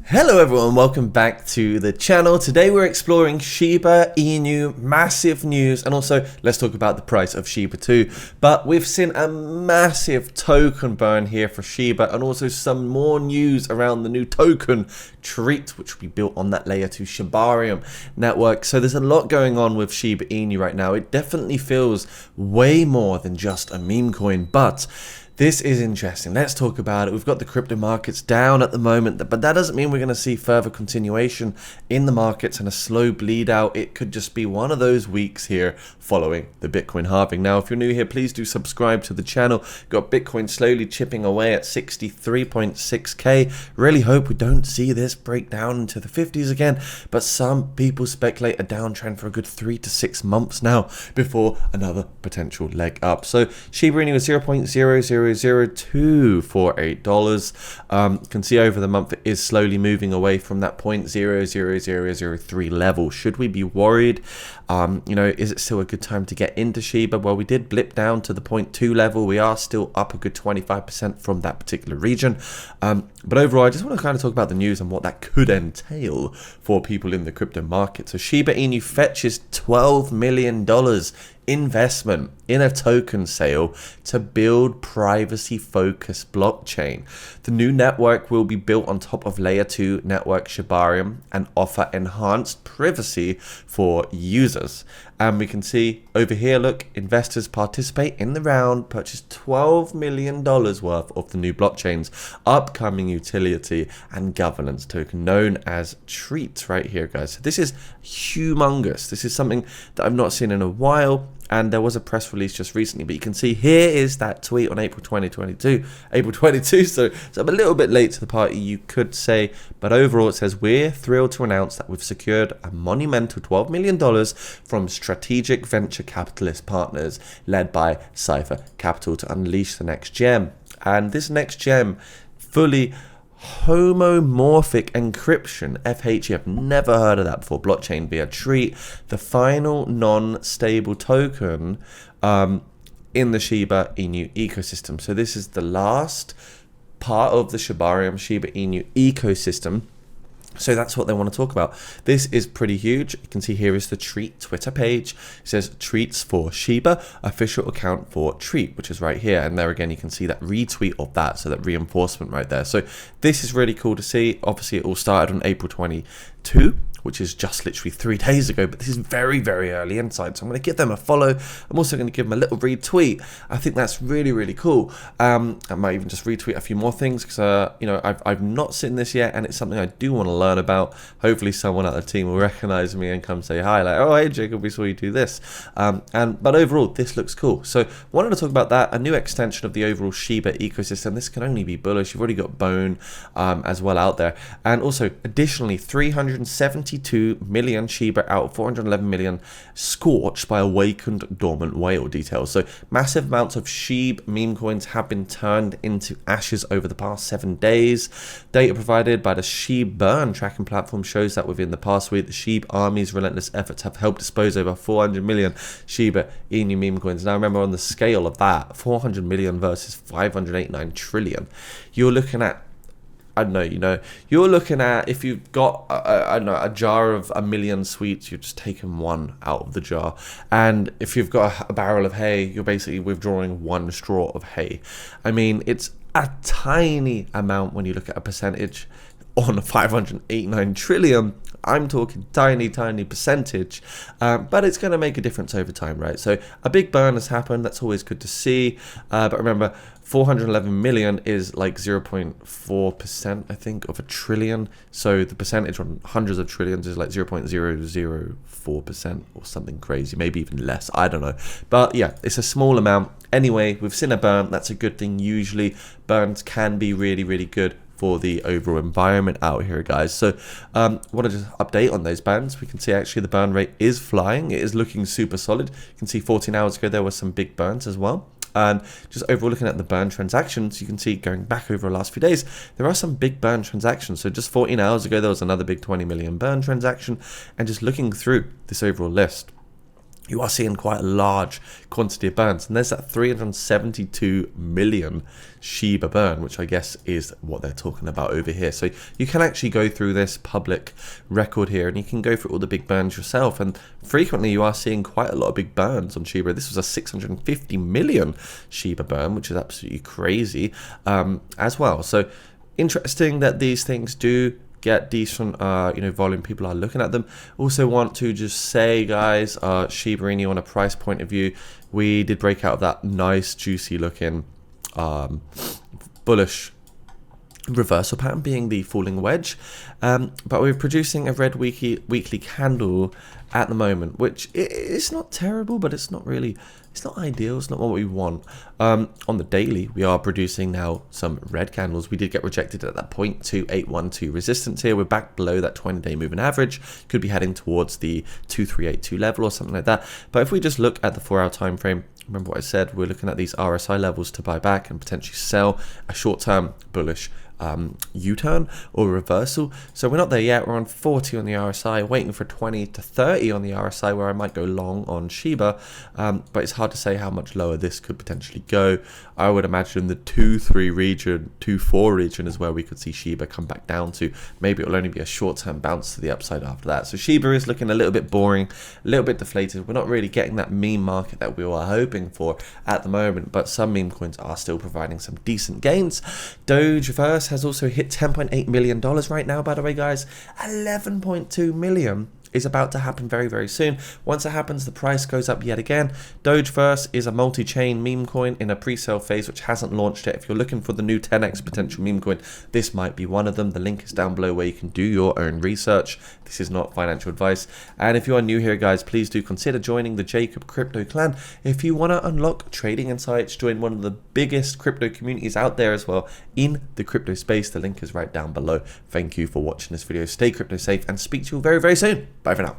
Hello everyone, welcome back to the channel. Today we're exploring Shiba Inu, massive news, and also let's talk about the price of Shiba too. But we've seen a massive token burn here for Shiba, and also some more news around the new token Treat, which will be built on that layer 2 Shibarium network. So there's a lot going on with Shiba Inu right now. It definitely feels way more than just a meme coin, but this is interesting. Let's talk about it. We've got the crypto markets down at the moment, but that doesn't mean we're going to see further continuation in the markets and a slow bleed out. It could just be one of those weeks here following the Bitcoin halving. Now, if you're new here, please do subscribe to the channel. Got Bitcoin slowly chipping away at 63.6k. Really hope we don't see this break down into the 50s again, but some people speculate a downtrend for a good 3 to 6 months now before another potential leg up. So Shiba Inu is 0.000248 dollars. Can see over the month it is slowly moving away from that 0.00003 level. Should we be worried? Is it still a good time to get into Shiba? Well, we did blip down to the 0.2 level. We are still up a good 25% from that particular region. But overall, I just want to kind of talk about the news and what that could entail for people in the crypto market. So Shiba Inu fetches $12 million investment in a token sale to build privacy-focused blockchain. The new network will be built on top of layer 2 network Shibarium and offer enhanced privacy for users. And we can see over here, look, investors participate in the round, purchase $12 million worth of the new blockchain's upcoming utility and governance token known as Treat right here, guys. So this is humongous. This is something that I've not seen in a while. And there was a press release just recently, but you can see here is that tweet on April 22, so I'm a little bit late to the party, you could say, but overall it says, we're thrilled to announce that we've secured a monumental $12 million from strategic venture capitalist partners led by Cypher Capital to unleash the next gem. And this next gem, fully homomorphic encryption, FHE, I've never heard of that before, blockchain via Treat, the final non-stable token in the Shiba Inu ecosystem. So this is the last part of the Shibarium Shiba Inu ecosystem. So that's what they want to talk about. This is pretty huge. You can see here is the Treat Twitter page. It says Treats for Shiba, official account for Treat, which is right here. And there again, you can see that retweet of that, so that reinforcement right there. So this is really cool to see. Obviously, it all started on April 22, which is just literally 3 days ago, but this is very, very early insight. So I'm going to give them a follow. I'm also going to give them a little retweet. I think that's really, really cool. I might even just retweet a few more things because, I've not seen this yet, and it's something I do want to learn about. Hopefully someone at the team will recognize me and come say hi, like, oh, hey, Jacob, we saw you do this. But overall, this looks cool. So wanted to talk about that, a new extension of the overall Shiba ecosystem. This can only be bullish. You've already got Bone as well out there. And also, additionally, 372 million Shiba out of 411 million scorched by awakened dormant whale details. So massive amounts of Shiba meme coins have been turned into ashes over the past 7 days. Data provided by the Shiba burn tracking platform shows that within the past week, the Shiba army's relentless efforts have helped dispose over 400 million Shiba Inu meme coins. Now remember, on the scale of that, 400 million versus 589 trillion, you're looking at, you're looking at, if you've got, a jar of 1 million sweets, you're just taking one out of the jar. And if you've got a barrel of hay, you're basically withdrawing 1 straw of hay. I mean, it's a tiny amount when you look at a percentage on 589 trillion. I'm talking tiny percentage, but it's going to make a difference over time, right? So a big burn has happened. That's always good to see. But remember, 411 million is like 0.4%, I think, of a trillion. So the percentage on hundreds of trillions is like 0.004% or something crazy, maybe even less. I don't know. But yeah, it's a small amount. Anyway, we've seen a burn. That's a good thing. Usually burns can be really, really good for the overall environment out here, guys. So want to just update on those burns. We can see actually the burn rate is flying. It is looking super solid. You can see 14 hours ago there were some big burns as well. And just overall looking at the burn transactions, you can see going back over the last few days, there are some big burn transactions. So just 14 hours ago, there was another big 20 million burn transaction. And just looking through this overall list, you are seeing quite a large quantity of burns, and there's that 372 million Shiba burn, which I guess is what they're talking about over here. So you can actually go through this public record here, and you can go through all the big burns yourself, and frequently you are seeing quite a lot of big burns on Shiba. This was a 650 million Shiba burn, which is absolutely crazy as well. So interesting that these things do get decent volume. People are looking at them. Also want to just say, guys, Shiba Inu on a price point of view, we did break out of that nice juicy looking bullish reversal pattern, being the falling wedge, but we're producing a red weekly candle at the moment, which it's not terrible, but it's not ideal. It's not what we want. On the daily, we are producing now some red candles. We did get rejected at that 0.2812 resistance here. We're back below that 20-day moving average. Could be heading towards the 2382 level or something like that. But if we just look at the 4-hour time frame, remember what I said, we're looking at these RSI levels to buy back and potentially sell a short-term bullish U-turn or reversal. So we're not there yet. We're on 40 on the RSI, waiting for 20 to 30 on the RSI, where I might go long on Shiba, but it's hard to say how much lower this could potentially go. I would imagine the 2-3 region, 2-4 region is where we could see Shiba come back down to. Maybe it'll only be a short-term bounce to the upside after that. So Shiba is looking a little bit boring, a little bit deflated. We're not really getting that meme market that we were hoping for at the moment, but some meme coins are still providing some decent gains. Dogeverse has also hit $10.8 million right now, by the way, guys. 11.2 million is about to happen very, very soon. Once it happens, the price goes up yet again. Dogeverse is a multi-chain meme coin in a pre-sale phase which hasn't launched yet. If you're looking for the new 10x potential meme coin, this might be one of them. The link is down below where you can do your own research. This is not financial advice. And if you are new here, guys, please do consider joining the Jacob Crypto Clan. If you want to unlock trading insights, join one of the biggest crypto communities out there as well in the crypto space. The link is right down below. Thank you for watching this video. Stay crypto safe and speak to you very, very soon. Bye for now.